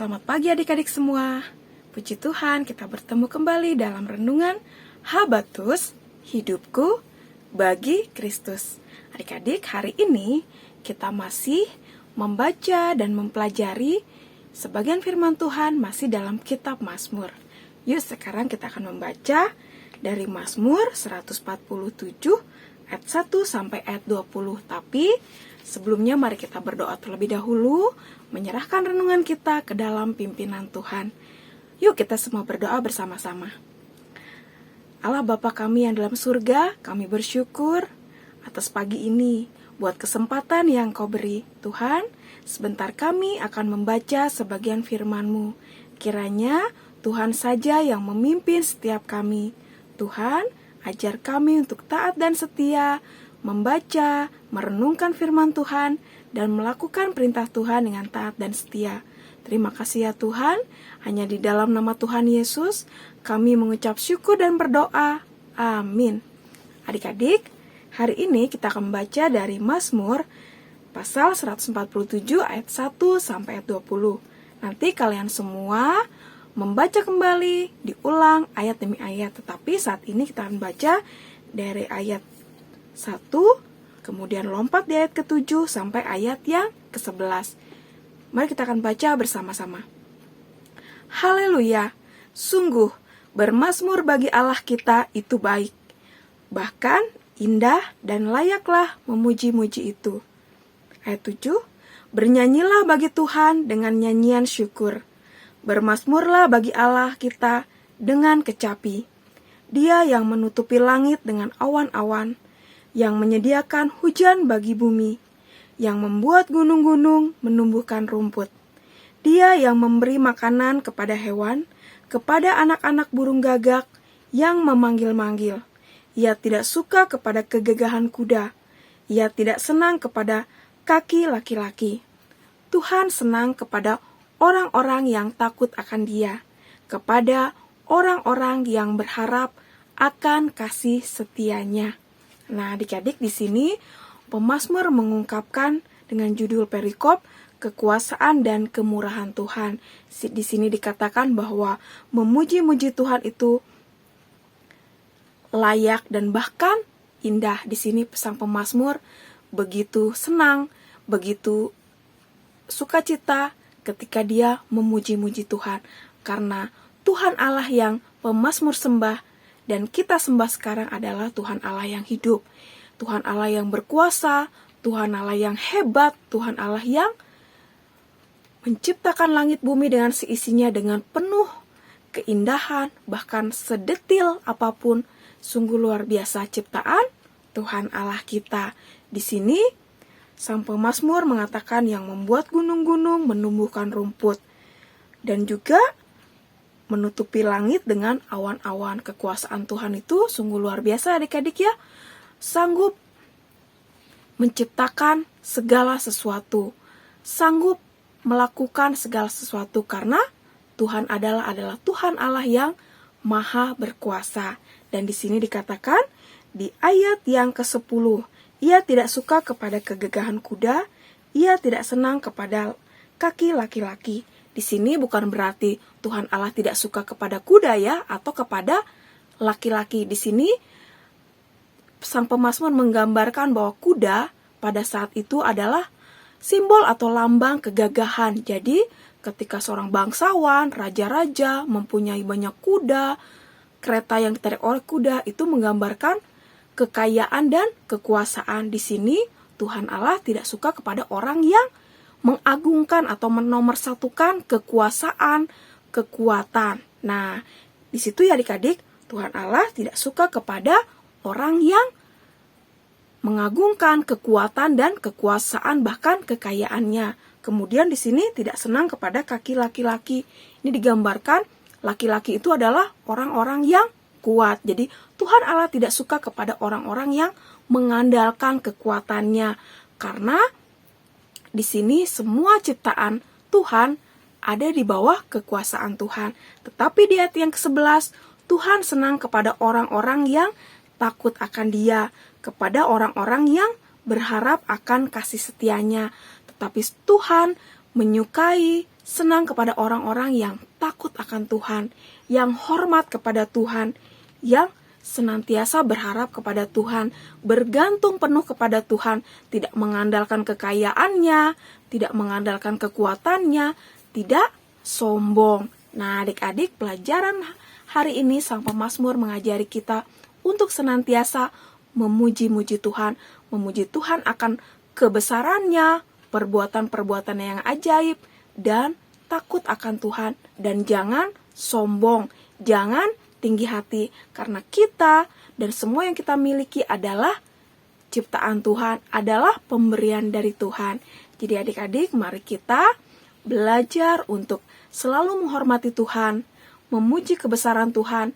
Selamat pagi adik-adik semua. Puji Tuhan, kita bertemu kembali dalam renungan Habatus, hidupku bagi Kristus. Adik-adik, hari ini kita masih membaca dan mempelajari sebagian firman Tuhan masih dalam kitab Mazmur. Yuk, sekarang kita akan membaca dari Mazmur 147 ayat 1 sampai ayat 20. Tapi sebelumnya mari kita berdoa terlebih dahulu, menyerahkan renungan kita ke dalam pimpinan Tuhan. Yuk kita semua berdoa bersama-sama. Allah Bapa kami yang dalam surga, kami bersyukur atas pagi ini, buat kesempatan yang Kau beri. Tuhan, sebentar kami akan membaca sebagian firman-Mu. Kiranya Tuhan saja yang memimpin setiap kami. Tuhan, ajar kami untuk taat dan setia, membaca, merenungkan firman Tuhan, dan melakukan perintah Tuhan dengan taat dan setia. Terima kasih ya Tuhan, hanya di dalam nama Tuhan Yesus, kami mengucap syukur dan berdoa. Amin. Adik-adik, hari ini kita akan membaca dari Mazmur, pasal 147 ayat 1 sampai ayat 20. Nanti kalian semua membaca kembali, diulang ayat demi ayat. Tetapi saat ini kita akan baca dari ayat 1, kemudian lompat di ayat ke-7 sampai ayat yang ke-11. Mari kita akan baca bersama-sama. Haleluya, sungguh bermazmur bagi Allah kita itu baik. Bahkan indah dan layaklah memuji-muji itu. Ayat 7, bernyanyilah bagi Tuhan dengan nyanyian syukur. Bermazmurlah bagi Allah kita dengan kecapi. Dia yang menutupi langit dengan awan-awan, yang menyediakan hujan bagi bumi, yang membuat gunung-gunung menumbuhkan rumput. Dia yang memberi makanan kepada hewan, kepada anak-anak burung gagak yang memanggil-manggil. Ia tidak suka kepada kegagahan kuda. Ia tidak senang kepada kaki laki-laki. Tuhan senang kepada orang-orang yang takut akan Dia, kepada orang-orang yang berharap akan kasih setianya. Nah, adik-adik, di sini pemazmur mengungkapkan dengan judul perikop kekuasaan dan kemurahan Tuhan. Di sini dikatakan bahwa memuji-muji Tuhan itu layak dan bahkan indah. Di sini sang pemazmur begitu senang, begitu sukacita ketika dia memuji-muji Tuhan, karena Tuhan Allah yang pemazmur sembah dan kita sembah sekarang adalah Tuhan Allah yang hidup, Tuhan Allah yang berkuasa, Tuhan Allah yang hebat, Tuhan Allah yang menciptakan langit bumi dengan seisinya dengan penuh keindahan, bahkan sedetil apapun. Sungguh luar biasa ciptaan Tuhan Allah kita. Di sini sang pemazmur mengatakan yang membuat gunung-gunung menumbuhkan rumput dan juga menutupi langit dengan awan-awan. Kekuasaan Tuhan itu sungguh luar biasa adik-adik ya. Sanggup menciptakan segala sesuatu. Sanggup melakukan segala sesuatu karena Tuhan adalah Tuhan Allah yang maha berkuasa. Dan di sini dikatakan di ayat yang ke-10, ia tidak suka kepada kegagahan kuda, ia tidak senang kepada kaki laki-laki. Di sini bukan berarti Tuhan Allah tidak suka kepada kuda ya, atau kepada laki-laki. Di sini sang pemazmur menggambarkan bahwa kuda pada saat itu adalah simbol atau lambang kegagahan. Jadi ketika seorang bangsawan, raja-raja mempunyai banyak kuda, kereta yang ditarik oleh kuda, itu menggambarkan kekayaan dan kekuasaan. Di sini Tuhan Allah tidak suka kepada orang yang mengagungkan atau menomorsatukan kekuasaan, kekuatan. Nah, di situ ya adik-adik, Tuhan Allah tidak suka kepada orang yang mengagungkan kekuatan dan kekuasaan bahkan kekayaannya. Kemudian di sini tidak senang kepada kaki laki-laki. Ini digambarkan laki-laki itu adalah orang-orang yang kuat. Jadi Tuhan Allah tidak suka kepada orang-orang yang mengandalkan kekuatannya, karena di sini semua ciptaan Tuhan ada di bawah kekuasaan Tuhan. Tetapi di ayat yang ke-11, Tuhan senang kepada orang-orang yang takut akan Dia, kepada orang-orang yang berharap akan kasih setianya. Tetapi Tuhan menyukai, senang kepada orang-orang yang takut akan Tuhan, yang hormat kepada Tuhan, yang senantiasa berharap kepada Tuhan, bergantung penuh kepada Tuhan, tidak mengandalkan kekayaannya, tidak mengandalkan kekuatannya, tidak sombong. Nah, adik-adik, pelajaran hari ini Sang Pemazmur mengajari kita untuk senantiasa memuji-muji Tuhan, memuji Tuhan akan kebesarannya, perbuatan-perbuatan yang ajaib, dan takut akan Tuhan. Dan jangan sombong, jangan tinggi hati, karena kita dan semua yang kita miliki adalah ciptaan Tuhan, adalah pemberian dari Tuhan. Jadi adik-adik, mari kita belajar untuk selalu menghormati Tuhan, memuji kebesaran Tuhan,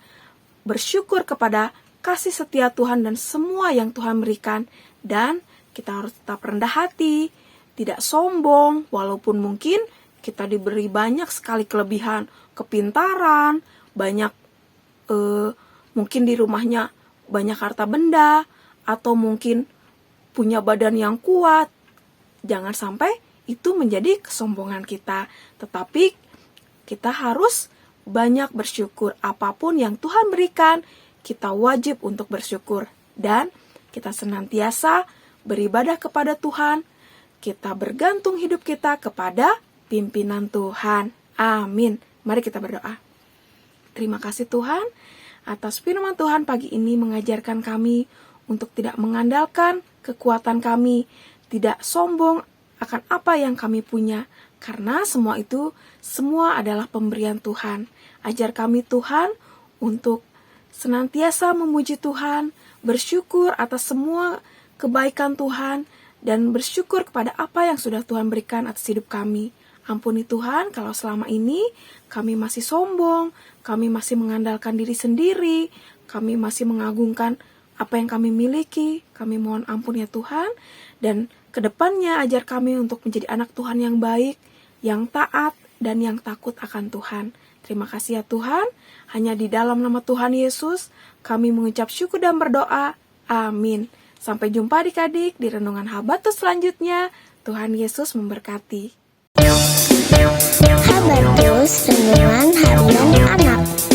bersyukur kepada kasih setia Tuhan dan semua yang Tuhan berikan, dan kita harus tetap rendah hati, tidak sombong, walaupun mungkin kita diberi banyak sekali kelebihan, kepintaran, banyak mungkin di rumahnya banyak harta benda, atau mungkin punya badan yang kuat. Jangan sampai itu menjadi kesombongan kita, tetapi kita harus banyak bersyukur. Apapun yang Tuhan berikan, kita wajib untuk bersyukur, dan kita senantiasa beribadah kepada Tuhan. Kita bergantung hidup kita kepada pimpinan Tuhan. Amin. Mari kita berdoa. Terima kasih Tuhan atas firman Tuhan pagi ini mengajarkan kami untuk tidak mengandalkan kekuatan kami, tidak sombong akan apa yang kami punya, karena semua itu adalah pemberian Tuhan. Ajar kami Tuhan untuk senantiasa memuji Tuhan, bersyukur atas semua kebaikan Tuhan, dan bersyukur kepada apa yang sudah Tuhan berikan atas hidup kami. Ampuni Tuhan kalau selama ini kami masih sombong, kami masih mengandalkan diri sendiri, kami masih mengagungkan apa yang kami miliki. Kami mohon ampun ya Tuhan, dan kedepannya ajar kami untuk menjadi anak Tuhan yang baik, yang taat, dan yang takut akan Tuhan. Terima kasih ya Tuhan, hanya di dalam nama Tuhan Yesus kami mengucap syukur dan berdoa. Amin. Sampai jumpa adik-adik di renungan Habatus selanjutnya. Tuhan Yesus memberkati. Habatus Renungan Harian Anak.